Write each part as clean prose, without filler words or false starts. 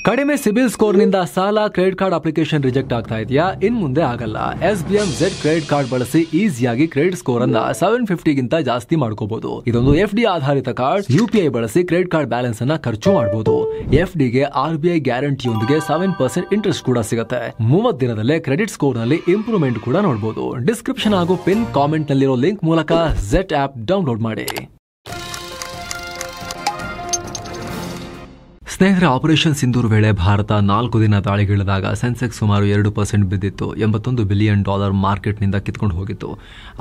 ಕಡಿಮೆ ಸಿಬಿಲ್ ಸ್ಕೋರ್ ನಿಂದ ಸಾಲ ಕ್ರೆಡಿಟ್ ಕಾರ್ಡ್ ಅಪ್ಲಿಕೇಶನ್ ರಿಜೆಕ್ಟ್ ಆಗ್ತಾ ಇದೆಯಾ? ಇನ್ ಮುಂದೆ ಆಗಲ್ಲ. SBM Z ಕ್ರೆಡಿಟ್ ಕಾರ್ಡ್ ಬಳಸಿ ಈಸಿಯಾಗಿ ಕ್ರೆಡಿಟ್ ಸ್ಕೋರ್ ಅನ್ನ 750 ಗಿಂತ ಜಾಸ್ತಿ ಮಾಡ್ಕೋಬಹುದು. ಇದೊಂದು FD ಆಧಾರಿತ ಕಾರ್ಡ್. UPI ಬಳಸಿ ಕ್ರೆಡಿಟ್ ಕಾರ್ಡ್ ಬ್ಯಾಲೆನ್ಸ್ ಅನ್ನ ಖರ್ಚು ಮಾಡಬಹುದು. FD ಗೆ RBI ಗ್ಯಾರಂಟಿಯೊಂದಿಗೆ 7% ಇಂಟ್ರೆಸ್ಟ್ ಕೂಡ ಸಿಗುತ್ತೆ. 30 ದಿನದಲ್ಲೇ ಕ್ರೆಡಿಟ್ ಸ್ಕೋರ್ ನಲ್ಲಿ ಇಂಪ್ರೂವ್ಮೆಂಟ್ ಕೂಡ ನೋಡಬಹುದು. ಡಿಸ್ಕ್ರಿಪ್ಷನ್ ಹಾಗೂ ಪಿನ್ ಕಾಮೆಂಟ್ ನಲ್ಲಿರೋ ಲಿಂಕ್ ಮೂಲಕ Z ಆಪ್ ಡೌನ್ಲೋಡ್ ಮಾಡಿ. ಸ್ನೇಹಿತರೆ, ಆಪರೇಷನ್ ಸಿಂಧೂರ್ ವೇಳೆ ಭಾರತ 4 ದಿನ ದಾಳಿಗಿಳಿದಾಗ ಸೆನ್ಸೆಕ್ಸ್ ಸುಮಾರು 2% ಬಿದ್ದಿತ್ತು. $81 ಬಿಲಿಯನ್ ಮಾರ್ಕೆಟ್ನಿಂದ ಕಿತ್ಕೊಂಡು ಹೋಗಿತ್ತು.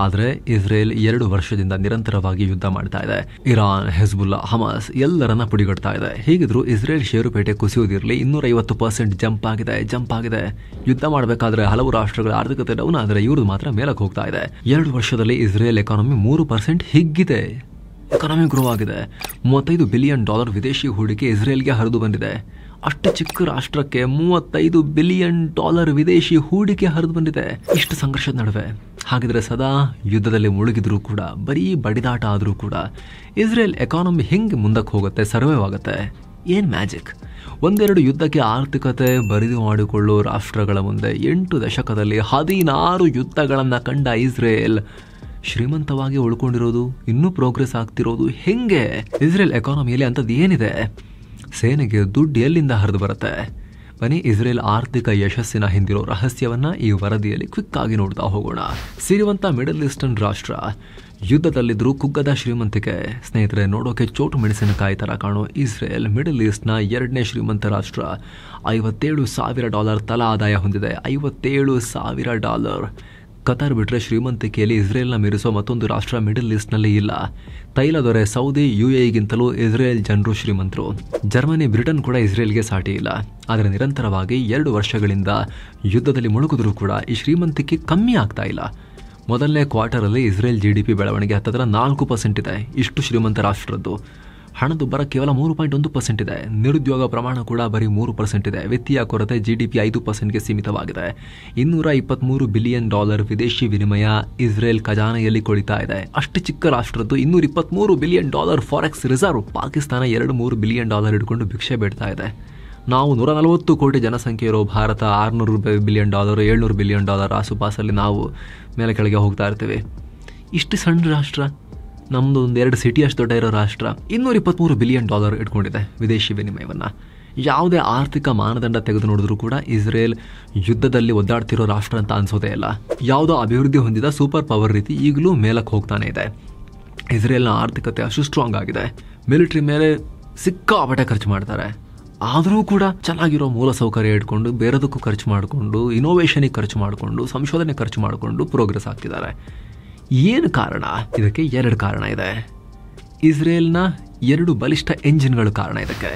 ಆದರೆ ಇಸ್ರೇಲ್ 2 ವರ್ಷದಿಂದ ನಿರಂತರವಾಗಿ ಯುದ್ಧ ಮಾಡ್ತಾ ಇದೆ. ಇರಾನ್, ಹೆಜ್ಬುಲ್ಲಾ, ಹಮಾಸ್ ಎಲ್ಲರನ್ನ ಪುಡಿಗಡ್ತಾ ಇದೆ. ಹೀಗಿದ್ರು ಇಸ್ರೇಲ್ ಷೇರುಪೇಟೆ ಕುಸಿಯೋದಿರಲಿ 250% ಜಂಪ್ ಆಗಿದೆ. ಯುದ್ಧ ಮಾಡಬೇಕಾದ್ರೆ ಹಲವು ರಾಷ್ಟ್ರಗಳ ಆರ್ಥಿಕತೆ ಡೌನ್ ಆದರೆ ಇವ್ರದ್ದು ಮಾತ್ರ ಮೇಲಕ್ಕೆ ಹೋಗ್ತಾ ಇದೆ. 2 ವರ್ಷದಲ್ಲಿ ಇಸ್ರೇಲ್ ಎಕಾನಮಿ 3% ಹಿಗ್ಗಿದೆ. ಎಕಾನಮಿ ಗ್ರೋ ಆಗಿದೆ. $35 ಬಿಲಿಯನ್ ವಿದೇಶಿ ಹೂಡಿಕೆ ಇಸ್ರೇಲ್ಗೆ ಹರಿದು ಬಂದಿದೆ. ಅಷ್ಟು ಚಿಕ್ಕ ರಾಷ್ಟ್ರಕ್ಕೆ $35 ಬಿಲಿಯನ್ ವಿದೇಶಿ ಹೂಡಿಕೆ ಹರಿದು ಬಂದಿದೆ. ಇಷ್ಟು ಸಂಘರ್ಷದ ನಡುವೆ ಹಾಗಿದ್ರೆ ಸದಾ ಯುದ್ಧದಲ್ಲಿ ಮುಳುಗಿದ್ರೂ ಕೂಡ, ಬರೀ ಬಡಿದಾಟ ಆದರೂ ಕೂಡ ಇಸ್ರೇಲ್ ಎಕಾನಮಿ ಹೆಂಗೆ ಮುಂದಕ್ಕೆ ಹೋಗುತ್ತೆ, ಸರ್ವೈವ್ ಆಗುತ್ತೆ? ಏನ್ ಮ್ಯಾಜಿಕ್? ಒಂದೆರಡು ಯುದ್ಧಕ್ಕೆ ಆರ್ಥಿಕತೆ ಬರಿದು ಮಾಡಿಕೊಳ್ಳೋ ರಾಷ್ಟ್ರಗಳ ಮುಂದೆ 8 ದಶಕದಲ್ಲಿ 16 ಯುದ್ಧಗಳನ್ನು ಕಂಡ ಇಸ್ರೇಲ್ ಶ್ರೀಮಂತವಾಗಿ ಉಳ್ಕೊಂಡಿರೋದು, ಇನ್ನೂ ಪ್ರೋಗ್ರೆಸ್ ಆಗ್ತಿರೋದು ಹೆಂಗೆ? ಇಸ್ರೇಲ್ ಎಕಾನಮಿಯಲ್ಲಿ ಅಂಥದ್ದು ಏನಿದೆ? ಸೇನೆಗೆ ದುಡ್ಡು ಎಲ್ಲಿಂದ ಹರಿದು ಬರುತ್ತೆ? ಬನ್ನಿ ಇಸ್ರೇಲ್ ಆರ್ಥಿಕ ಯಶಸ್ಸಿನ ಹಿಂದಿರೋ ರಹಸ್ಯವನ್ನ ಈ ವರದಿಯಲ್ಲಿ ಕ್ವಿಕ್ ಆಗಿ ನೋಡ್ತಾ ಹೋಗೋಣ. ಸಿರಿವಂತ ಮಿಡಲ್ ಈಸ್ಟರ್ನ್ ರಾಷ್ಟ್ರ, ಯುದ್ಧದಲ್ಲಿದ್ರೂ ಕುಗ್ಗದ ಶ್ರೀಮಂತಿಕೆ. ಸ್ನೇಹಿತರೆ, ನೋಡೋಕೆ ಚೋಟು ಮೆಣಸಿನಕಾಯಿ ತರ ಕಾಣೋ ಇಸ್ರೇಲ್ ಮಿಡಲ್ ಈಸ್ಟ್ನ 2ನೇ ಶ್ರೀಮಂತ ರಾಷ್ಟ್ರ. $57,000 ತಲಾ ಆದಾಯ ಹೊಂದಿದೆ. $57,000. ಕತಾರ್ ಬಿಟ್ರೆ ಶ್ರೀಮಂತಿಕೆಯಲ್ಲಿ ಇಸ್ರೇಲ್ನ ಮೀರಿಸೋ ಮತ್ತೊಂದು ರಾಷ್ಟ್ರ ಮಿಡಲ್ ಈಸ್ಟ್ನಲ್ಲಿ ಇಲ್ಲ. ತೈಲ ದೊರೆ ಸೌದಿ, UAEಗಿಂತಲೂ ಇಸ್ರೇಲ್ ಜನರು ಶ್ರೀಮಂತರು. ಜರ್ಮನಿ, ಬ್ರಿಟನ್ ಕೂಡ ಇಸ್ರೇಲ್ಗೆ ಸಾಟಿ ಇಲ್ಲ. ಆದರೆ ನಿರಂತರವಾಗಿ 2 ವರ್ಷಗಳಿಂದ ಯುದ್ಧದಲ್ಲಿ ಮುಳುಗಿದ್ರೂ ಕೂಡ ಈ ಶ್ರೀಮಂತಿಕೆ ಕಮ್ಮಿ ಆಗ್ತಾ ಇಲ್ಲ. ಮೊದಲನೇ ಕ್ವಾರ್ಟರಲ್ಲಿ ಇಸ್ರೇಲ್ GDP ಬೆಳವಣಿಗೆ 4% ಇದೆ. ಇಷ್ಟು ಶ್ರೀಮಂತ ರಾಷ್ಟ್ರದ್ದು. ಹಣದುಬ್ಬರ ಕೇವಲ 3.1% ಇದೆ. ನಿರುದ್ಯೋಗ ಪ್ರಮಾಣ ಕೂಡ ಬರೀ 3% ಇದೆ. ವಿತ್ತೀಯ ಕೊರತೆ GDP 5%ಗೆ ಸೀಮಿತವಾಗಿದೆ. $223 ಬಿಲಿಯನ್ ವಿದೇಶಿ ವಿನಿಮಯ ಇಸ್ರೇಲ್ ಖಜಾನೆಯಲ್ಲಿ ಕೊಳಿತಾ ಇದೆ. ಅಷ್ಟು ಚಿಕ್ಕ ರಾಷ್ಟ್ರದ್ದು $223 billion forex reserve. Pakistan $2-3 billion ಹಿಡ್ಕೊಂಡು ಭಿಕ್ಷೆ ಬೇಡ್ತಾ ಇದೆ. ನಾವು 140 ಕೋಟಿ ಜನಸಂಖ್ಯೆ ಇರೋ ಭಾರತ $600 ಬಿಲಿಯನ್ $700 ಬಿಲಿಯನ್ ಆಸುಪಾಸಲ್ಲಿ ನಾವು ಮೇಲೆ ಕೆಳಗೆ ಹೋಗ್ತಾ ಇರ್ತೀವಿ. ಇಷ್ಟು ಸಣ್ಣ ರಾಷ್ಟ್ರ, ನಮ್ದು 2 ಸಿಟಿ ಅಷ್ಟು ದೊಡ್ಡ ಇರೋ ರಾಷ್ಟ್ರ $223 ಬಿಲಿಯನ್ ಇಟ್ಕೊಂಡಿದೆ ವಿದೇಶಿ ವಿನಿಮಯವನ್ನ. ಯಾವುದೇ ಆರ್ಥಿಕ ಮಾನದಂಡ ತೆಗೆದು ನೋಡಿದ್ರು ಕೂಡ ಇಸ್ರೇಲ್ ಯುದ್ಧದಲ್ಲಿ ಒದ್ದಾಡ್ತಿರೋ ರಾಷ್ಟ್ರ ಅಂತ ಅನ್ಸೋದೇ ಇಲ್ಲ. ಯಾವುದೋ ಅಭಿವೃದ್ಧಿ ಹೊಂದಿದ ಸೂಪರ್ ಪವರ್ ರೀತಿ ಈಗಲೂ ಮೇಲಕ್ಕೆ ಹೋಗ್ತಾನೆ ಇದೆ. ಇಸ್ರೇಲ್ನ ಆರ್ಥಿಕತೆ ಅಷ್ಟು ಸ್ಟ್ರಾಂಗ್ ಆಗಿದೆ. ಮಿಲಿಟರಿ ಮೇಲೆ ಸಿಕ್ಕಾಪಟ್ಟೆ ಖರ್ಚು ಮಾಡ್ತಾರೆ. ಆದರೂ ಕೂಡ ಚೆನ್ನಾಗಿರೋ ಮೂಲ ಸೌಕರ್ಯ ಇಟ್ಕೊಂಡು, ಬೇರೆದಕ್ಕೂ ಖರ್ಚು ಮಾಡಿಕೊಂಡು, ಇನೋವೇಷನಿಗೆ ಖರ್ಚು ಮಾಡಿಕೊಂಡು, ಸಂಶೋಧನೆ ಖರ್ಚು ಮಾಡಿಕೊಂಡು ಪ್ರೋಗ್ರೆಸ್ ಆಗ್ತಿದ್ದಾರೆ. ಏನು ಕಾರಣ? ಇದಕ್ಕೆ 2 ಕಾರಣ ಇದೆ. ಇಸ್ರೇಲ್ನ 2 ಬಲಿಷ್ಠ ಎಂಜಿನ್ಗಳು ಕಾರಣ ಇದಕ್ಕೆ.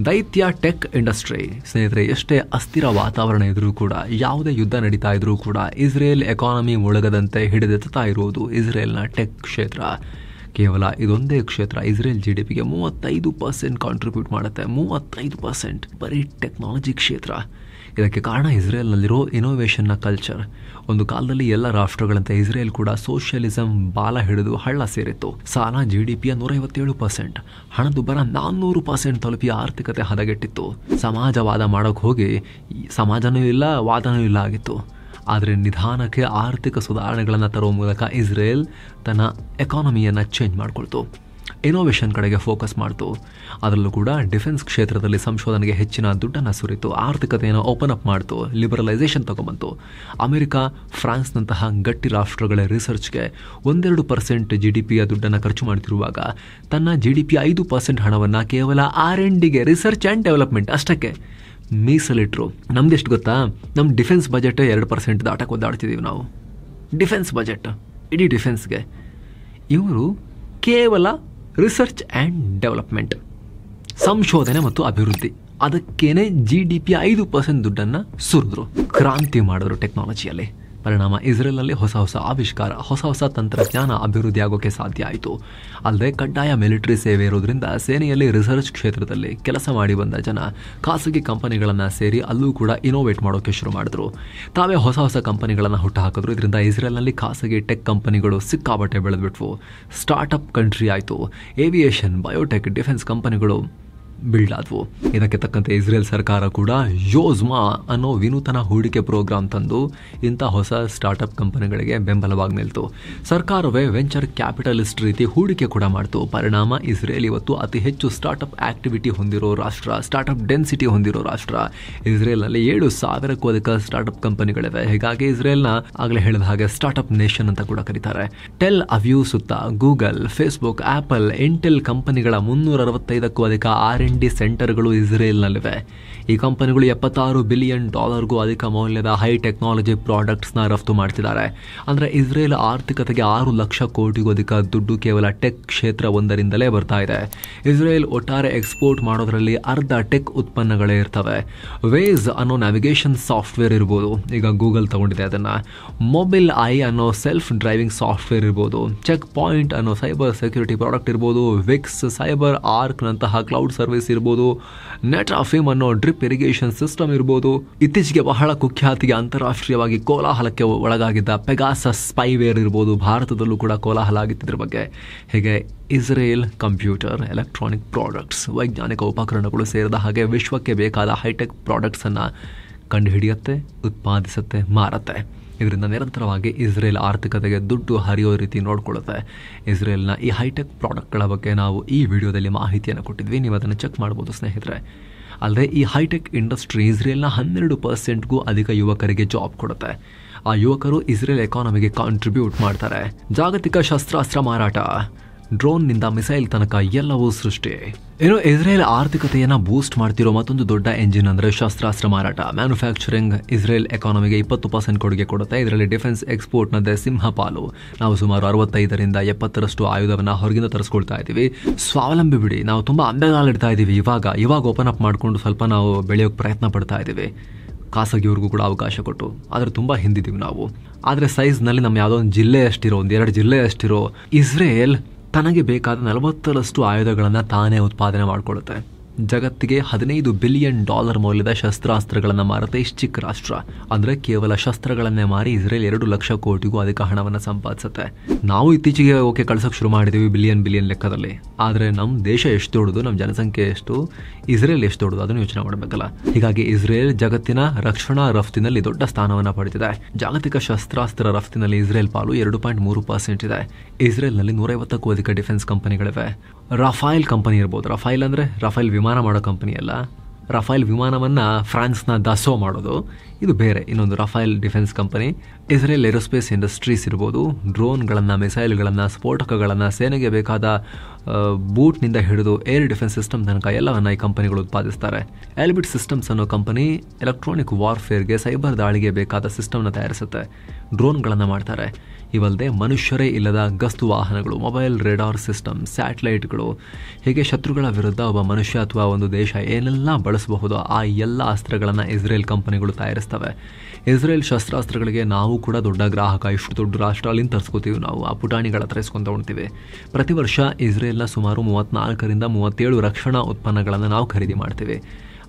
ದೈತ್ಯ ಟೆಕ್ ಇಂಡಸ್ಟ್ರಿ. ಸ್ನೇಹಿತರೆ, ಎಷ್ಟೇ ಅಸ್ಥಿರ ವಾತಾವರಣ ಇದ್ರೂ ಕೂಡ, ಯಾವುದೇ ಯುದ್ಧ ನಡೀತಾ ಇದ್ರೂ ಕೂಡ ಇಸ್ರೇಲ್ ಎಕಾನಮಿ ಮುಳುಗದಂತೆ ಹಿಡಿದೆತ್ತಾ ಇರುವುದು ಇಸ್ರೇಲ್ನ ಟೆಕ್ ಕ್ಷೇತ್ರ. ಕೇವಲ ಇದೊಂದೇ ಕ್ಷೇತ್ರ ಇಸ್ರೇಲ್ GDPಗೆ 35% ಕಾಂಟ್ರಿಬ್ಯೂಟ್ ಮಾಡುತ್ತೆ. 35% ಬರೀ ಟೆಕ್ನಾಲಜಿ ಕ್ಷೇತ್ರ. ಇದಕ್ಕೆ ಕಾರಣ ಇಸ್ರೇಲ್ನಲ್ಲಿರೋ ಇನೋವೇಷನ್ನ ಕಲ್ಚರ್. ಒಂದು ಕಾಲದಲ್ಲಿ ಎಲ್ಲ ರಾಷ್ಟ್ರಗಳಂತೆ ಇಸ್ರೇಲ್ ಕೂಡ ಸೋಷಿಯಲಿಸಂ ಬಾಲ ಹಿಡಿದು ಹಳ್ಳ ಸೇರಿತ್ತು. ಸಾಲ GDPಯ 157%, ಹಣದುಬ್ಬರ 400% ತಲುಪಿ ಆರ್ಥಿಕತೆ ಹದಗೆಟ್ಟಿತ್ತು. ಸಮಾಜವಾದ ಮಾಡೋಕೆ ಹೋಗಿ ಸಮಾಜನೂ ಇಲ್ಲ, ವಾದನೂ ಇಲ್ಲ ಆಗಿತ್ತು. ಆದರೆ ನಿಧಾನಕ್ಕೆ ಆರ್ಥಿಕ ಸುಧಾರಣೆಗಳನ್ನು ತರುವ ಮೂಲಕ ಇಸ್ರೇಲ್ ತನ್ನ ಎಕಾನಮಿಯನ್ನು ಚೇಂಜ್ ಮಾಡ್ಕೊಳ್ತು. ಇನೋವೇಷನ್ ಕಡೆಗೆ ಫೋಕಸ್ ಮಾಡ್ತು. ಅದರಲ್ಲೂ ಕೂಡ ಡಿಫೆನ್ಸ್ ಕ್ಷೇತ್ರದಲ್ಲಿ ಸಂಶೋಧನೆಗೆ ಹೆಚ್ಚಿನ ದುಡ್ಡನ್ನು ಸುರಿತು. ಆರ್ಥಿಕತೆಯನ್ನು ಓಪನ್ ಅಪ್ ಮಾಡ್ತು. ಲಿಬರಲೈಸೇಷನ್ ತಗೊಂಬಂತು. ಅಮೆರಿಕ, ಫ್ರಾನ್ಸ್ನಂತಹ ಗಟ್ಟಿ ರಾಷ್ಟ್ರಗಳ ರಿಸರ್ಚ್ಗೆ 1-2% GDPಯ ದುಡ್ಡನ್ನು ಖರ್ಚು ಮಾಡ್ತಿರುವಾಗ ತನ್ನ GDPಯ 5% ಹಣವನ್ನು ಕೇವಲ R&Dಗೆ, ರಿಸರ್ಚ್ ಆ್ಯಂಡ್ ಡೆವಲಪ್ಮೆಂಟ್ ಅಷ್ಟಕ್ಕೆ ಮೀಸಲಿಟ್ರು. ನಮ್ದೆಷ್ಟು ಗೊತ್ತಾ? ನಮ್ಮ ಡಿಫೆನ್ಸ್ ಬಜೆಟ್ 2% ದಾಟಕ್ಕೆ ಒದ್ದಾಡ್ತಿದ್ದೀವಿ ನಾವು. ಡಿಫೆನ್ಸ್ ಬಜೆಟ್, ಇಡೀ ಡಿಫೆನ್ಸ್ಗೆ. ಇವರು ಕೇವಲ ರಿಸರ್ಚ್ ಆ್ಯಂಡ್ ಡೆವಲಪ್ಮೆಂಟ್, ಸಂಶೋಧನೆ ಮತ್ತು ಅಭಿವೃದ್ಧಿ, ಅದಕ್ಕೇನೆ GDPಯ 5% ದುಡ್ಡನ್ನು ಸುರಿದ್ರು. ಕ್ರಾಂತಿ ಮಾಡಿದ್ರು ಟೆಕ್ನಾಲಜಿಯಲ್ಲಿ. ಪರಿಣಾಮ ಇಸ್ರೇಲ್ನಲ್ಲಿ ಹೊಸ ಆವಿಷ್ಕಾರ, ಹೊಸ ತಂತ್ರಜ್ಞಾನ ಅಭಿವೃದ್ಧಿ ಆಗೋಕ್ಕೆ ಸಾಧ್ಯ ಆಯಿತು. ಅಲ್ಲದೆ ಕಡ್ಡಾಯ ಮಿಲಿಟರಿ ಸೇವೆ ಇರೋದ್ರಿಂದ ಸೇನೆಯಲ್ಲಿ ರಿಸರ್ಚ್ ಕ್ಷೇತ್ರದಲ್ಲಿ ಕೆಲಸ ಮಾಡಿ ಬಂದ ಜನ ಖಾಸಗಿ ಕಂಪನಿಗಳನ್ನು ಸೇರಿ ಅಲ್ಲೂ ಕೂಡ ಇನೋವೇಟ್ ಮಾಡೋಕ್ಕೆ ಶುರು ಮಾಡಿದ್ರು. ತಾವೇ ಹೊಸ ಕಂಪನಿಗಳನ್ನು ಹುಟ್ಟುಹಾಕಿದ್ರು. ಇದರಿಂದ ಇಸ್ರೇಲ್ನಲ್ಲಿ ಖಾಸಗಿ ಟೆಕ್ ಕಂಪನಿಗಳು ಸಿಕ್ಕಾಪಟ್ಟೆ ಬೆಳೆದ್ಬಿಟ್ವು. ಸ್ಟಾರ್ಟಪ್ ಕಂಟ್ರಿ ಆಯಿತು. ಏವಿಯೇಷನ್, ಬಯೋಟೆಕ್, ಡಿಫೆನ್ಸ್ ಕಂಪನಿಗಳು ಬಿಲ್ಡ್ ಆದವು. ಇದಕ್ಕೆ ತಕ್ಕಂತೆ ಇಸ್ರೇಲ್ ಸರ್ಕಾರ ಕೂಡ ಯೋಜ್ಮಾ ಅನ್ನೋ ವಿನೂತನ ಹೂಡಿಕೆ ಪ್ರೋಗ್ರಾಂ ತಂದು ಇಂಥ ಹೊಸ ಸ್ಟಾರ್ಟ್ಅಪ್ ಕಂಪನಿಗಳಿಗೆ ಬೆಂಬಲವಾಗಿ ನಿಲ್ತು. ಸರ್ಕಾರವೇ ವೆಂಚರ್ ಕ್ಯಾಪಿಟಲಿಸ್ಟ್ ರೀತಿ ಹೂಡಿಕೆ ಕೂಡ ಮಾಡ್ತು. ಪರಿಣಾಮ ಇಸ್ರೇಲ್ ಇವತ್ತು ಅತಿ ಹೆಚ್ಚು ಸ್ಟಾರ್ಟ್ಅಪ್ ಆಕ್ಟಿವಿಟಿ ಹೊಂದಿರೋ ರಾಷ್ಟ್ರ, ಸ್ಟಾರ್ಟ್ಅಪ್ ಡೆನ್ಸಿಟಿ ಹೊಂದಿರೋ ರಾಷ್ಟ್ರ. ಇಸ್ರೇಲ್ನಲ್ಲಿ 7,000ಕ್ಕೂ ಅಧಿಕ ಸ್ಟಾರ್ಟ್ಅಪ್ ಕಂಪನಿಗಳಿವೆ. ಹೀಗಾಗಿ ಇಸ್ರೇಲ್ನ ಆಗಲೇ ಹೇಳಿದ ಹಾಗೆ ಸ್ಟಾರ್ಟ್ಅಪ್ ನೇಷನ್ ಅಂತ ಕೂಡ ಕರೀತಾರೆ. ಟೆಲ್ ಅವ್ಯೂ ಸುತ್ತ ಗೂಗಲ್, ಫೇಸ್ಬುಕ್, ಆಪಲ್, ಇಂಟೆಲ್ ಕಂಪನಿಗಳ 365ಕ್ಕೂ ಅಧಿಕ R&D ಸೆಂಟರ್ಗಳು ಇಸ್ರೇಲ್ನಲ್ಲಿವೆ. ಈ ಕಂಪನಿಗಳು $76 ಬಿಲಿಯನ್ ಅಧಿಕ ಮೌಲ್ಯದ ಹೈ ಟೆಕ್ನಾಲಜಿ ಪ್ರಾಡಕ್ಟ್ಸ್ನ ರಫ್ತು ಮಾಡ್ತಿದ್ದಾರೆ. ಅಂದರೆ ಇಸ್ರೇಲ್ ಆರ್ಥಿಕತೆಗೆ 6 ಲಕ್ಷ ಕೋಟಿಗೂ ಅಧಿಕ ದುಡ್ಡು ಕೇವಲ ಟೆಕ್ ಕ್ಷೇತ್ರ ಒಂದರಿಂದಲೇ ಬರ್ತಾ ಇದೆ. ಇಸ್ರೇಲ್ ಒಟ್ಟಾರೆ ಎಕ್ಸ್ಪೋರ್ಟ್ ಮಾಡೋದ್ರಲ್ಲಿ ಅರ್ಧ ಟೆಕ್ ಉತ್ಪನ್ನಗಳೇ ಇರ್ತವೆ. ವೇಸ್ ಅನ್ನೋ ನ್ಯಾವಿಗೇಷನ್ ಸಾಫ್ಟ್ವೇರ್ ಇರ್ಬೋದು, ಈಗ ಗೂಗಲ್ ತಗೊಂಡಿದೆ ಅದನ್ನು. ಮೊಬೈಲ್ ಐ ಅನ್ನೋ ಸೆಲ್ಫ್ ಡ್ರೈವಿಂಗ್ ಸಾಫ್ಟ್ವೇರ್ ಇರ್ಬೋದು, ಚೆಕ್ ಪಾಯಿಂಟ್ ಅನ್ನೋ ಸೈಬರ್ ಸೆಕ್ಯೂರಿಟಿ ಪ್ರಾಡಕ್ಟ್ ಇರ್ಬೋದು, ವಿಕ್ಸ್ ಸೈಬರ್ ಆರ್ಕ್ನಂತಹ ಕ್ಲೌಡ್ ಸರ್ವಿಸ್ ಇರ್ಬೋದು, ನೆಟ್ರಾಫಿಮ್ ಅನ್ನೋ ಡ್ರಿಪ್ ಇರಿಗೇಷನ್ ಸಿಸ್ಟಮ್ ಇರ್ಬೋದು. ಇತ್ತೀಚೆಗೆ ಬಹಳ ಕುಖ್ಯಾತಿಗೆ ಅಂತಾರಾಷ್ಟ್ರೀಯವಾಗಿ ಕೋಲಾಹಲಕ್ಕೆ ಒಳಗಾಗಿದ್ದ ಪೆಗಾಸಸ್ ಸ್ಪೈವೇರ್ ಇರ್ಬೋದು. ಭಾರತದಲ್ಲೂ ಕೂಡ ಕೋಲಾಹಲ ಆಗಿದ್ದಿದ್ರ ಬಗ್ಗೆ. ಹೀಗೆ ಇಸ್ರೇಲ್ ಕಂಪ್ಯೂಟರ್, ಎಲೆಕ್ಟ್ರಾನಿಕ್ ಪ್ರಾಡಕ್ಟ್ಸ್, ವೈಜ್ಞಾನಿಕ ಉಪಕರಣಗಳು ಸೇರಿದ ಹಾಗೆ ವಿಶ್ವಕ್ಕೆ ಬೇಕಾದ ಹೈಟೆಕ್ ಪ್ರಾಡಕ್ಟ್ಸನ್ನು ಕಂಡುಹಿಡಿಯುತ್ತೆ, ಉತ್ಪಾದಿಸುತ್ತೆ, ಮಾರುತ್ತೆ. ಇದರಿಂದ ನಿರಂತರವಾಗಿ ಇಸ್ರೇಲ್ ಆರ್ಥಿಕತೆಗೆ ದುಡ್ಡು ಹರಿಯೋ ರೀತಿ ನೋಡ್ಕೊಳ್ಳುತ್ತೆ. ಇಸ್ರೇಲ್ನ ಈ ಹೈಟೆಕ್ ಪ್ರಾಡಕ್ಟ್ಗಳ ಬಗ್ಗೆ ನಾವು ಈ ವಿಡಿಯೋದಲ್ಲಿ ಮಾಹಿತಿಯನ್ನು ಕೊಟ್ಟಿದ್ವಿ, ನೀವು ಅದನ್ನು ಚೆಕ್ ಮಾಡ್ಬೋದು ಸ್ನೇಹಿತರೆ. ಅಲ್ಲದೆ ಈ ಹೈಟೆಕ್ ಇಂಡಸ್ಟ್ರಿ ಇಸ್ರೇಲ್ನ 12%ಗೂ ಅಧಿಕ ಯುವಕರಿಗೆ ಜಾಬ್ ಕೊಡುತ್ತೆ. ಆ ಯುವಕರು ಇಸ್ರೇಲ್ ಎಕಾನಮಿಗೆ ಕಾಂಟ್ರಿಬ್ಯೂಟ್ ಮಾಡ್ತಾರೆ. ಜಾಗತಿಕ ಶಸ್ತ್ರಾಸ್ತ್ರ ಮಾರಾಟ, ಡ್ರೋನ್ನಿಂದ ಮಿಸೈಲ್ ತನಕ ಎಲ್ಲವೂ ಸೃಷ್ಟಿ. ಇನ್ನು ಇಸ್ರೇಲ್ ಆರ್ಥಿಕತೆಯನ್ನು ಬೂಸ್ಟ್ ಮಾಡ್ತಿರೋ ಮತ್ತೊಂದು ದೊಡ್ಡ ಎಂಜಿನ್ ಅಂದರೆ ಶಸ್ತ್ರಾಸ್ತ್ರ ಮಾರಾಟ. ಮ್ಯಾನುಫ್ಯಾಕ್ಚರಿಂಗ್ ಇಸ್ರೇಲ್ ಎಕಾನಮಿಗೆ 20% ಕೊಡುಗೆ ಕೊಡುತ್ತೆ. ಇದರಲ್ಲಿ ಡಿಫೆನ್ಸ್ ಎಕ್ಸ್ಪೋರ್ಟ್ನದ್ದೇ ಸಿಂಹಪಾಲು. ನಾವು ಸುಮಾರು 65ರಿಂದ 70% ಆಯುಧವನ್ನು ಹೊರಗಿಂದ ತರಿಸ್ಕೊಳ್ತಾ ಇದ್ದೀವಿ. ಸ್ವಾವಲಂಬಿ ಬಿಡಿ, ನಾವು ತುಂಬ ಅಂಬೆಗಾಲಿಡ್ತಾ ಇದ್ದೀವಿ. ಇವಾಗ ಓಪನ್ ಅಪ್ ಮಾಡಿಕೊಂಡು ಸ್ವಲ್ಪ ನಾವು ಬೆಳೆಯೋಕ್ಕೆ ಪ್ರಯತ್ನ ಪಡ್ತಾ ಇದ್ದೀವಿ, ಖಾಸಗಿಯವ್ರಿಗೂ ಕೂಡ ಅವಕಾಶ ಕೊಟ್ಟು. ಆದರೆ ತುಂಬ ಹಿಂದಿದ್ದೀವಿ ನಾವು. ಆದರೆ ಸೈಜ್ನಲ್ಲಿ ನಮ್ಮ ಯಾವುದೋ ಒಂದು ಜಿಲ್ಲೆಯಷ್ಟಿರೋ, 1-2 ಜಿಲ್ಲೆಯಷ್ಟಿರೋ ಇಸ್ರೇಲ್ ತನಗೆ ಬೇಕಾದ 40ರಷ್ಟು ಆಯುಧಗಳನ್ನು ತಾನೇ ಉತ್ಪಾದನೆ ಮಾಡಿಕೊಳ್ಳುತ್ತೆ. ಜಗತ್ತಿಗೆ $15 ಬಿಲಿಯನ್ ಮೌಲ್ಯದ ಶಸ್ತ್ರಾಸ್ತ್ರಗಳನ್ನು ಮಾರುತ್ತೆ ಇಷ್ಟು ಚಿಕ್ಕ ರಾಷ್ಟ್ರ. ಅಂದರೆ ಕೇವಲ ಶಸ್ತ್ರಗಳನ್ನೇ ಮಾರಿ ಇಸ್ರೇಲ್ 2 ಲಕ್ಷ ಕೋಟಿಗೂ ಅಧಿಕ ಹಣವನ್ನು ಸಂಪಾದಿಸುತ್ತೆ. ನಾವು ಇತ್ತೀಚೆಗೆ ಕಳ್ಸೋಕೆ ಶುರು ಮಾಡಿದ್ದೀವಿ ಬಿಲಿಯನ್ ಲೆಕ್ಕದಲ್ಲಿ. ಆದರೆ ನಮ್ಮ ದೇಶ ಎಷ್ಟು ದೊಡ್ಡದು, ನಮ್ಮ ಜನಸಂಖ್ಯೆ ಎಷ್ಟು, ಇಸ್ರೇಲ್ ಎಷ್ಟು ದೊಡ್ಡದು, ಅದನ್ನು ಯೋಚನೆ ಮಾಡಬೇಕಲ್ಲ. ಹೀಗಾಗಿ ಇಸ್ರೇಲ್ ಜಗತ್ತಿನ ರಕ್ಷಣಾ ರಫ್ತಿನಲ್ಲಿ ದೊಡ್ಡ ಸ್ಥಾನವನ್ನು ಪಡೆದಿದೆ. ಜಾಗತಿಕ ಶಸ್ತ್ರಾಸ್ತ್ರ ರಫ್ತಿನಲ್ಲಿ ಇಸ್ರೇಲ್ ಪಾಲು 2.3% ಇದೆ. ಇಸ್ರೇಲ್ನಲ್ಲಿ 150ಕ್ಕೂ ಅಧಿಕ ಡಿಫೆನ್ಸ್ ಕಂಪನಿಗಳಿವೆ. ರಫೈಲ್ ಕಂಪನಿ ಇರ್ಬೋದು. ರಫೈಲ್ ಅಂದರೆ ರಫೈಲ್ ವಿಮಾನ ಮಾಡೋ ಕಂಪನಿ ಅಲ್ಲ. ರಫೈಲ್ ವಿಮಾನವನ್ನು ಫ್ರಾನ್ಸ್ನ ದಸೋ ಮಾಡೋದು, ಇದು ಬೇರೆ ಇನ್ನೊಂದು Raphael defence company. Israel aerospace industries ಇರ್ಬೋದು. ಡ್ರೋನ್ಗಳನ್ನು, ಮಿಸೈಲ್ಗಳನ್ನು, ಸ್ಫೋಟಕಗಳನ್ನು, ಸೇನೆಗೆ ಬೇಕಾದ ಬೂಟ್ನಿಂದ ಹಿಡಿದು ಏರ್ ಡಿಫೆನ್ಸ್ ಸಿಸ್ಟಮ್ ತನಕ ಎಲ್ಲವನ್ನು ಈ ಕಂಪನಿಗಳು ಉತ್ಪಾದಿಸ್ತಾರೆ. ಎಲ್ಬಿಟ್ ಸಿಸ್ಟಮ್ಸ್ ಅನ್ನೋ ಕಂಪನಿ ಎಲೆಕ್ಟ್ರಾನಿಕ್ ವಾರ್ಫೇರ್ಗೆ, ಸೈಬರ್ ದಾಳಿಗೆ ಬೇಕಾದ ಸಿಸ್ಟಮ್ನ ತಯಾರಿಸುತ್ತೆ. ಡ್ರೋನ್ಗಳನ್ನು ಮಾಡ್ತಾರೆ. ಇವಲ್ಲದೆ ಮನುಷ್ಯರೇ ಇಲ್ಲದ ಗಸ್ತು ವಾಹನಗಳು, ಮೊಬೈಲ್ ರೇಡಾರ್ ಸಿಸ್ಟಮ್, ಸ್ಯಾಟಲೈಟ್ಗಳು, ಹೀಗೆ ಶತ್ರುಗಳ ವಿರುದ್ಧ ಒಬ್ಬ ಮನುಷ್ಯ ಅಥವಾ ಒಂದು ದೇಶ ಏನೆಲ್ಲ ಬಳಸಬಹುದು ಆ ಎಲ್ಲ ಅಸ್ತ್ರಗಳನ್ನು ಇಸ್ರೇಲ್ ಕಂಪನಿಗಳು ತಯಾರಿಸ್ತವೆ. ಇಸ್ರೇಲ್ ಶಸ್ತ್ರಾಸ್ತ್ರಗಳಿಗೆ ನಾವು ಕೂಡ ದೊಡ್ಡ ಗ್ರಾಹಕ. ಇಷ್ಟು ದೊಡ್ಡ ರಾಷ್ಟ್ರ, ಅಲ್ಲಿಂದ ತರಿಸ್ಕೋತೀವಿ ನಾವು, ಆ ಪುಟಾಣಿಗಳ ಹತ್ರ ಇಸ್ಕೊಂಡು ತಗೊಳ್ತೀವಿ. ಪ್ರತಿ ವರ್ಷ ಇಸ್ರೇಲ್ನ ಸುಮಾರು 34ರಿಂದ 37 ರಕ್ಷಣಾ ಉತ್ಪನ್ನಗಳನ್ನು ನಾವು ಖರೀದಿ ಮಾಡ್ತೀವಿ.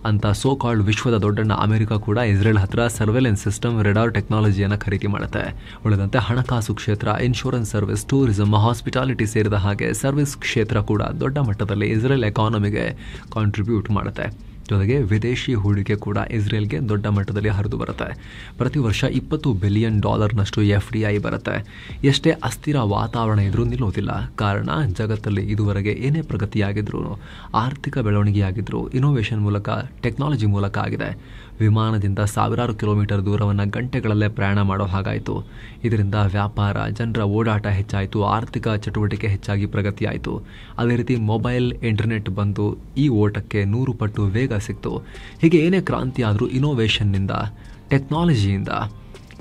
ಅಂತ ಸೋ ಕಾಲ್ಡ್ ವಿಶ್ವದ ದೊಡ್ಡಣ್ಣ ಅಮೆರಿಕ ಕೂಡ ಇಸ್ರೇಲ್ ಹತ್ರ ಸರ್ವೆಲೆನ್ಸ್ ಸಿಸ್ಟಮ್, ರೆಡಾರ್ ಟೆಕ್ನಾಲಜಿಯನ್ನು ಖರೀದಿ ಮಾಡುತ್ತೆ. ಉಳಿದಂತೆ ಹಣಕಾಸು ಕ್ಷೇತ್ರ, ಇನ್ಶೂರೆನ್ಸ್ ಸರ್ವಿಸ್, ಟೂರಿಸಂ, ಹಾಸ್ಪಿಟಾಲಿಟಿ ಸೇರಿದ ಹಾಗೆ ಸರ್ವಿಸ್ ಕ್ಷೇತ್ರ ಕೂಡ ದೊಡ್ಡ ಮಟ್ಟದಲ್ಲಿ ಇಸ್ರೇಲ್ ಎಕಾನಮಿಗೆ ಕಾಂಟ್ರಿಬ್ಯೂಟ್ ಮಾಡುತ್ತೆ. ಜೊತೆಗೆ ವಿದೇಶಿ ಹೂಡಿಕೆ ಕೂಡ ಇಸ್ರೇಲ್ಗೆ ದೊಡ್ಡ ಮಟ್ಟದಲ್ಲಿ ಹರಿದು ಬರುತ್ತೆ. ಪ್ರತಿ ವರ್ಷ $20 ಬಿಲಿಯನ್ FDI ಬರುತ್ತೆ. ಎಷ್ಟೇ ಅಸ್ಥಿರ ವಾತಾವರಣ ಇದ್ರೂ ನಿಲ್ಲೋದಿಲ್ಲ. ಕಾರಣ ಜಗತ್ತಲ್ಲಿ ಇದುವರೆಗೆ ಏನೇ ಪ್ರಗತಿಯಾಗಿದ್ರು, ಆರ್ಥಿಕ ಬೆಳವಣಿಗೆಯಾಗಿದ್ರು ಇನೋವೇಷನ್ ಮೂಲಕ, ಟೆಕ್ನಾಲಜಿ ಮೂಲಕ ಆಗಿದೆ. ವಿಮಾನದಿಂದ ಸಾವಿರಾರು ಕಿಲೋಮೀಟರ್ ದೂರವನ್ನು ಗಂಟೆಗಳಲ್ಲೇ ಪ್ರಯಾಣ ಮಾಡೋ ಹಾಗಾಯಿತು. ಇದರಿಂದ ವ್ಯಾಪಾರ, ಜನರ ಓಡಾಟ ಹೆಚ್ಚಾಯಿತು, ಆರ್ಥಿಕ ಚಟುವಟಿಕೆ ಹೆಚ್ಚಾಗಿ ಪ್ರಗತಿಯಾಯಿತು. ಅದೇ ರೀತಿ ಮೊಬೈಲ್, ಇಂಟರ್ನೆಟ್ ಬಂದು ಈ ಓಟಕ್ಕೆ 100 ಪಟ್ಟು ವೇಗ ಸಿಕ್ತು. ಹೀಗೆ ಏನೇ ಕ್ರಾಂತಿ ಆದರೂ ಇನೋವೇಷನ್ನಿಂದ, ಟೆಕ್ನಾಲಜಿಯಿಂದ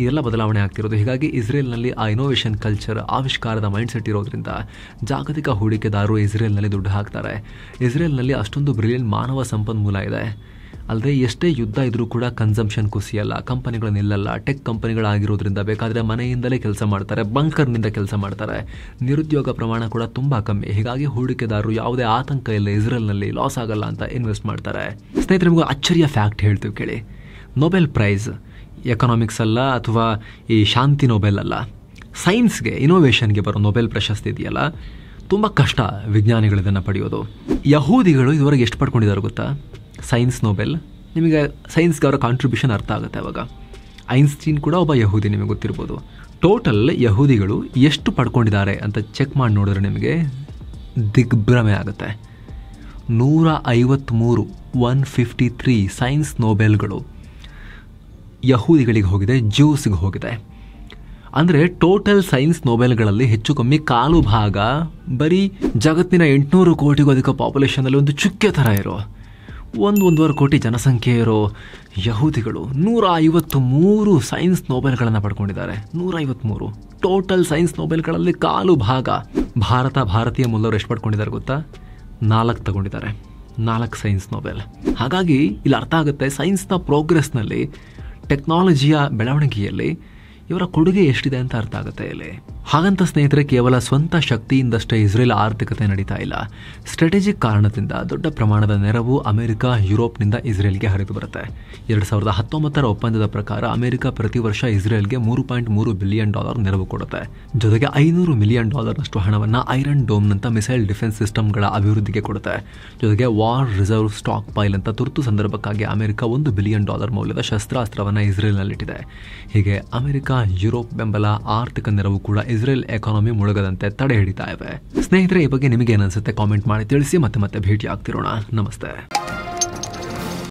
ಇದೆಲ್ಲ ಬದಲಾವಣೆ ಆಗ್ತಿರೋದು. ಹೀಗಾಗಿ ಇಸ್ರೇಲ್ನಲ್ಲಿ ಆ ಇನೋವೇಷನ್ ಕಲ್ಚರ್, ಆವಿಷ್ಕಾರದ ಮೈಂಡ್ಸೆಟ್ ಇರೋದ್ರಿಂದ ಜಾಗತಿಕ ಹೂಡಿಕೆದಾರರು ಇಸ್ರೇಲ್ನಲ್ಲಿ ದುಡ್ಡು ಹಾಕ್ತಾರೆ. ಇಸ್ರೇಲ್ನಲ್ಲಿ ಅಷ್ಟೊಂದು ಬ್ರಿಲಿಯಂಟ್ ಮಾನವ ಸಂಪನ್ಮೂಲ ಇದೆ. ಅಲ್ಲದೆ ಎಷ್ಟೇ ಯುದ್ಧ ಇದ್ರೂ ಕೂಡ ಕನ್ಸಂಪ್ಷನ್ ಕುಸಿಯಲ್ಲ, ಕಂಪನಿಗಳು ನಿಲ್ಲಲ್ಲ. ಟೆಕ್ ಕಂಪನಿಗಳಾಗಿರೋದ್ರಿಂದ ಬೇಕಾದರೆ ಮನೆಯಿಂದಲೇ ಕೆಲಸ ಮಾಡ್ತಾರೆ, ಬಂಕರ್ನಿಂದ ಕೆಲಸ ಮಾಡ್ತಾರೆ. ನಿರುದ್ಯೋಗ ಪ್ರಮಾಣ ಕೂಡ ತುಂಬ ಕಮ್ಮಿ. ಹೀಗಾಗಿ ಹೂಡಿಕೆದಾರರು ಯಾವುದೇ ಆತಂಕ ಇಲ್ಲ, ಇಸ್ರೇಲ್ನಲ್ಲಿ ಲಾಸ್ ಆಗಲ್ಲ ಅಂತ ಇನ್ವೆಸ್ಟ್ ಮಾಡ್ತಾರೆ. ಸ್ನೇಹಿತರೆ, ನಿಮಗೂ ಅಚ್ಚರಿಯ ಫ್ಯಾಕ್ಟ್ ಹೇಳ್ತೀವಿ ಕೇಳಿ. ನೊಬೆಲ್ ಪ್ರೈಸ್ ಎಕನಾಮಿಕ್ಸ್ ಅಲ್ಲ, ಅಥವಾ ಈ ಶಾಂತಿ ನೊಬೆಲ್ ಅಲ್ಲ, ಸೈನ್ಸ್ಗೆ, ಇನೋವೇಷನ್ಗೆ ಬರೋ ನೊಬೆಲ್ ಪ್ರಶಸ್ತಿ ಇದೆಯಲ್ಲ, ತುಂಬ ಕಷ್ಟ ವಿಜ್ಞಾನಿಗಳು ಇದನ್ನು ಪಡೆಯೋದು. ಯಹೂದಿಗಳು ಇದುವರೆಗೆ ಎಷ್ಟು ಪಡ್ಕೊಂಡಿದ್ದಾರೆ ಗೊತ್ತಾ? Science Nobel. ನಿಮಗೆ ಸೈನ್ಸ್ಗೆ ಅವರ ಕಾಂಟ್ರಿಬ್ಯೂಷನ್ ಅರ್ಥ ಆಗುತ್ತೆ ಅವಾಗ. ಐನ್ಸ್ಟೀನ್ ಕೂಡ ಒಬ್ಬ ಯಹೂದಿ, ನಿಮಗೆ ಗೊತ್ತಿರ್ಬೋದು. ಟೋಟಲ್ ಯಹೂದಿಗಳು ಎಷ್ಟು ಪಡ್ಕೊಂಡಿದ್ದಾರೆ ಅಂತ ಚೆಕ್ ಮಾಡಿ ನೋಡಿದ್ರೆ ನಿಮಗೆ ದಿಗ್ಭ್ರಮೆ ಆಗುತ್ತೆ. 153 ಸೈನ್ಸ್ ನೊಬೆಲ್ಗಳು ಯಹೂದಿಗಳಿಗೆ ಹೋಗಿದೆ, ಜ್ಯೂಸ್ಗೆ ಹೋಗಿದೆ. ಅಂದರೆ ಟೋಟಲ್ ಸೈನ್ಸ್ ನೊಬೆಲ್ಗಳಲ್ಲಿ ಹೆಚ್ಚು ಕಮ್ಮಿ ಕಾಲು ಭಾಗ ಬರೀ ಜಗತ್ತಿನ 800 ಕೋಟಿಗೂ ಅಧಿಕ ಪಾಪ್ಯುಲೇಷನಲ್ಲಿ ಒಂದು ಚುಕ್ಕೆ ಥರ ಇರೋ 1-1.5 ಕೋಟಿ ಜನಸಂಖ್ಯೆ ಇರೋ ಯಹೂದಿಗಳು 153 ಸೈನ್ಸ್ ನೊಬೆಲ್ಗಳನ್ನು ಪಡ್ಕೊಂಡಿದ್ದಾರೆ. 153 ಟೋಟಲ್ ಸೈನ್ಸ್ ನೊಬೆಲ್ಗಳಲ್ಲಿ ಕಾಲು ಭಾಗ. ಭಾರತೀಯ ಮೂಲವರು ಎಷ್ಟು ಪಡ್ಕೊಂಡಿದ್ದಾರೆ ಗೊತ್ತಾ? 4 ತಗೊಂಡಿದ್ದಾರೆ. 4 ಸೈನ್ಸ್ ನೊಬೆಲ್. ಹಾಗಾಗಿ ಇಲ್ಲಿ ಅರ್ಥ ಆಗುತ್ತೆ ಸೈನ್ಸ್ನ ಪ್ರೋಗ್ರೆಸ್ನಲ್ಲಿ, ಟೆಕ್ನಾಲಜಿಯ ಬೆಳವಣಿಗೆಯಲ್ಲಿ ಇವರ ಕೊಡುಗೆ ಎಷ್ಟಿದೆ ಅಂತ ಅರ್ಥ ಆಗುತ್ತೆ ಇಲ್ಲಿ. ಹಾಗಂತ ಸ್ನೇಹಿತರೆ, ಕೇವಲ ಸ್ವಂತ ಶಕ್ತಿಯಿಂದಷ್ಟೇ ಇಸ್ರೇಲ್ ಆರ್ಥಿಕತೆ ನಡೀತಾ ಇಲ್ಲ. ಸ್ಟ್ರಾಟಜಿಕ್ ಕಾರಣದಿಂದ ದೊಡ್ಡ ಪ್ರಮಾಣದ ನೆರವು ಅಮೆರಿಕ, ಯುರೋಪ್ನಿಂದ ಇಸ್ರೇಲ್ಗೆ ಹರಿದು ಬರುತ್ತೆ. 2019 ಒಪ್ಪಂದದ ಪ್ರಕಾರ ಅಮೆರಿಕ ಪ್ರತಿ ವರ್ಷ ಇಸ್ರೇಲ್ಗೆ $3.3 ಬಿಲಿಯನ್ ನೆರವು ಕೊಡುತ್ತೆ. ಜೊತೆಗೆ $500 ಮಿಲಿಯನ್ ಹಣವನ್ನು ಐರನ್ ಡೋಮ್ನಂತ ಮಿಸೈಲ್ ಡಿಫೆನ್ಸ್ ಸಿಸ್ಟಮ್ಗಳ ಅಭಿವೃದ್ಧಿಗೆ ಕೊಡುತ್ತೆ. ಜೊತೆಗೆ ವಾರ್ ರಿಸರ್ವ್ ಸ್ಟಾಕ್ ಪೈಲ್ ಅಂತ ತುರ್ತು ಸಂದರ್ಭಕ್ಕಾಗಿ ಅಮೆರಿಕ $1 ಬಿಲಿಯನ್ ಮೌಲ್ಯದ ಶಸ್ತ್ರಾಸ್ತ್ರವನ್ನು ಇಸ್ರೇಲ್ನಲ್ಲಿಟ್ಟಿದೆ. ಹೀಗೆ ಅಮೆರಿಕ, ಯುರೋಪ್ ಬೆಂಬಲ, ಆರ್ಥಿಕ ನೆರವು ಕೂಡ ಇಸ್ರೇಲ್ ಎಕಾನಮಿ ಮುಳುಗದಂತೆ ತಡೆ ಹಿಡಿತಾ ಇವೆ. ಸ್ನೇಹಿತರೆ, ಈ ಬಗ್ಗೆ ನಿಮಗೆ ಏನನ್ಸುತ್ತೆ ಕಾಮೆಂಟ್ ಮಾಡಿ ತಿಳಿಸಿ. ಮತ್ತೆ ಭೇಟಿ ಆಗ್ತಿರೋಣ. ನಮಸ್ತೆ.